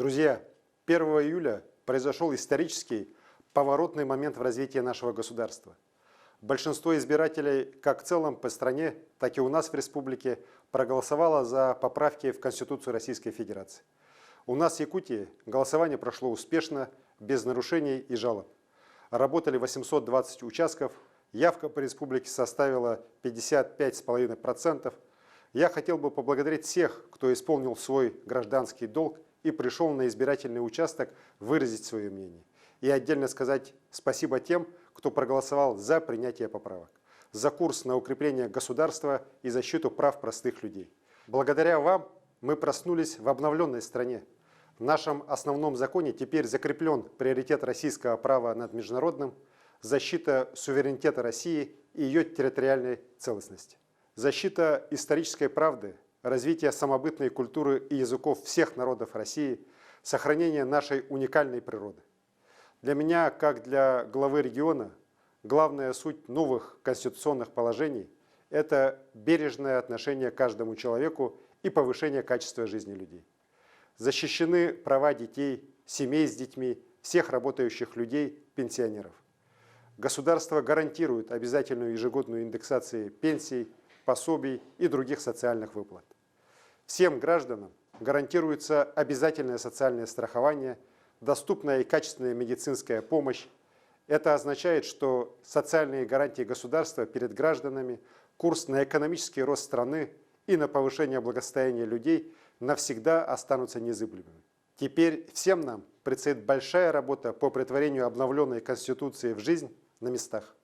Друзья, 1 июля произошел исторический поворотный момент в развитии нашего государства. Большинство избирателей как в целом по стране, так и у нас в республике проголосовало за поправки в Конституцию Российской Федерации. У нас в Якутии голосование прошло успешно, без нарушений и жалоб. Работали 820 участков, явка по республике составила 55,5%. Я хотел бы поблагодарить всех, кто исполнил свой гражданский долг и пришел на избирательный участок выразить свое мнение. И отдельно сказать спасибо тем, кто проголосовал за принятие поправок, за курс на укрепление государства и защиту прав простых людей. Благодаря вам мы проснулись в обновленной стране. В нашем основном законе теперь закреплен приоритет российского права над международным, защита суверенитета России и ее территориальной целостности, защита исторической правды, развитие самобытной культуры и языков всех народов России, сохранение нашей уникальной природы. Для меня, как для главы региона, главная суть новых конституционных положений – это бережное отношение к каждому человеку и повышение качества жизни людей. Защищены права детей, семей с детьми, всех работающих людей, пенсионеров. Государство гарантирует обязательную ежегодную индексацию пенсий, пособий и других социальных выплат. Всем гражданам гарантируется обязательное социальное страхование, доступная и качественная медицинская помощь. Это означает, что социальные гарантии государства перед гражданами, курс на экономический рост страны и на повышение благосостояния людей навсегда останутся незыблемыми. Теперь всем нам предстоит большая работа по претворению обновленной Конституции в жизнь на местах.